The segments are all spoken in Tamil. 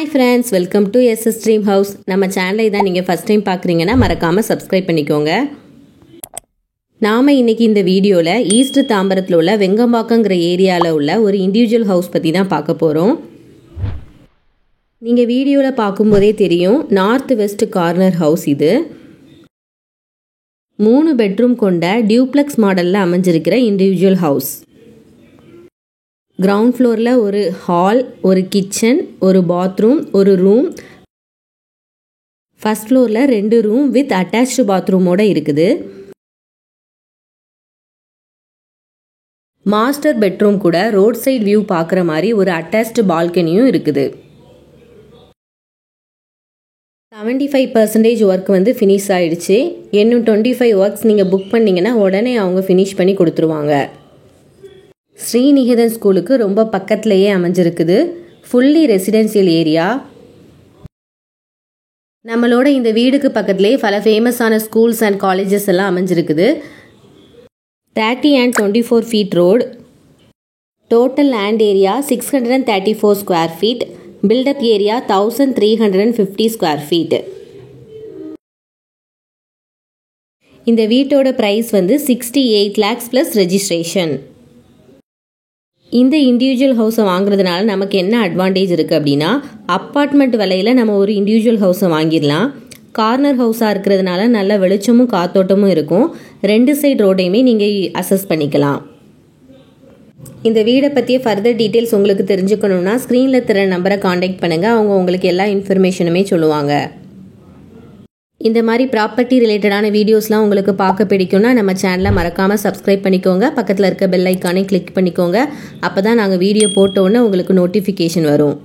Hi friends, welcome to SS Dream House. நம்ம சேனலை தான் நீங்கள் ஃபர்ஸ்ட் டைம் பார்க்குறீங்கன்னா மறக்காமல் சப்ஸ்கிரைப் பண்ணிக்கோங்க. நாம் இன்றைக்கி இந்த வீடியோவில் ஈஸ்ட் தாம்பரத்தில் உள்ள வெங்கம்பாக்கங்கிற ஏரியாவில் உள்ள ஒரு இண்டிவிஜுவல் ஹவுஸ் பற்றி தான் பார்க்க போகிறோம். நீங்கள் வீடியோவில் பார்க்கும்போதே தெரியும், நார்த் வெஸ்ட் கார்னர் ஹவுஸ் இது. 3 பெட்ரூம் கொண்ட டியூப்ளெக்ஸ் மாடலில் அமைஞ்சிருக்கிற இண்டிவிஜுவல் ஹவுஸ். கிரவுண்ட் ஃப்ளோரில் ஒரு ஹால், ஒரு கிச்சன், ஒரு பாத்ரூம், ஒரு ரூம். ஃபர்ஸ்ட் ஃப்ளோரில் 2 ரூம் வித் அட்டாச்டு பாத்ரூமோடு இருக்குது. மாஸ்டர் பெட்ரூம் கூட ரோட் சைட் வியூ பார்க்குற மாதிரி ஒரு அட்டாச்டு பால்கனியும் இருக்குது. 75% ஒர்க் ஃபினிஷ் ஆகிடுச்சு. இன்னும் 25 ஒர்க்ஸ் நீங்கள் புக் பண்ணிங்கன்னா உடனே அவங்க ஃபினிஷ் பண்ணி கொடுத்துருவாங்க. ஸ்ரீநிகேதன் ஸ்கூலுக்கு ரொம்ப பக்கத்துலேயே அமைஞ்சிருக்குது. Fully residential area. நம்மளோட இந்த வீடுக்கு பக்கத்துலேயே பல ஃபேமஸான ஸ்கூல்ஸ் அண்ட் காலேஜஸ் எல்லாம் அமைஞ்சிருக்குது. 30 and 24 feet road. Total land area 634 square feet. Built up area 1350 square feet. இந்த வீட்டோட ப்ரைஸ் 68 lakhs ப்ளஸ் ரெஜிஸ்ட்ரேஷன். இந்த இண்டிவிஜுவல் ஹவுஸை வாங்குறதுனால நமக்கு என்ன அட்வான்டேஜ் இருக்குது அப்படின்னா, அப்பார்ட்மெண்ட் விலையில் நம்ம ஒரு இண்டிவிஜுவல் ஹவுஸை வாங்கிடலாம். கார்னர் ஹவுஸாக இருக்கிறதுனால நல்ல வெளிச்சமும் காத்தோட்டமும் இருக்கும். 2 சைடு ரோடையுமே நீங்கள் அசஸ் பண்ணிக்கலாம். இந்த வீடை பற்றிய ஃபர்தர் டீட்டெயில்ஸ் உங்களுக்கு தெரிஞ்சுக்கணுன்னா ஸ்க்ரீனில் தர நம்பரை காண்டாக்ட் பண்ணுங்கள். அவங்க உங்களுக்கு எல்லா இன்ஃபர்மேஷனுமே சொல்லுவாங்க. இந்த மாதிரி ப்ராப்பர்ட்டி ரிலேட்டடான வீடியோஸ்லாம் உங்களுக்கு பார்க்க பிடிக்கும்னா நம்ம சேனலை மறக்காமல் சப்ஸ்கிரைப் பண்ணிக்கோங்க. பக்கத்தில் இருக்க பெல் ஐக்கானை கிளிக் பண்ணிக்கோங்க. அப்போ தான் நாங்கள் வீடியோ போட்டோன்னே உங்களுக்கு நோட்டிஃபிகேஷன் வரும்.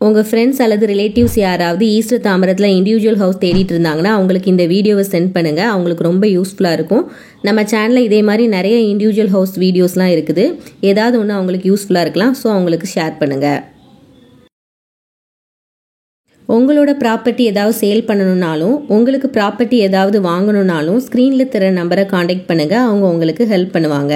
உங்கள் ஃப்ரெண்ட்ஸ் அல்லது ரிலேட்டிவ்ஸ் யாராவது ஈஸ்ட் தாம்பரத்தில் இண்டிவிஜுவல் ஹவுஸ் தேடிட்டு இருந்தாங்கன்னா அவங்களுக்கு இந்த வீடியோவை சென்ட் பண்ணுங்கள். அவங்களுக்கு ரொம்ப யூஸ்ஃபுல்லாக இருக்கும். நம்ம சேனலில் இதே மாதிரி நிறைய இண்டிவிஜுவல் ஹவுஸ் வீடியோஸ்லாம் இருக்குது. ஏதாவது ஒன்று அவங்களுக்கு யூஸ்ஃபுல்லாக இருக்கலாம். ஸோ அவங்களுக்கு ஷேர் பண்ணுங்கள். உங்களோட ப்ராப்பர்ட்டி ஏதாவது சேல் பண்ணணுன்னாலும், உங்களுக்கு ப்ராப்பர்ட்டி ஏதாவது வாங்கணுன்னாலும் ஸ்க்ரீனில் தர நம்பரை காண்டாக்ட் பண்ணுங்கள். அவங்க உங்களுக்கு ஹெல்ப் பண்ணுவாங்க.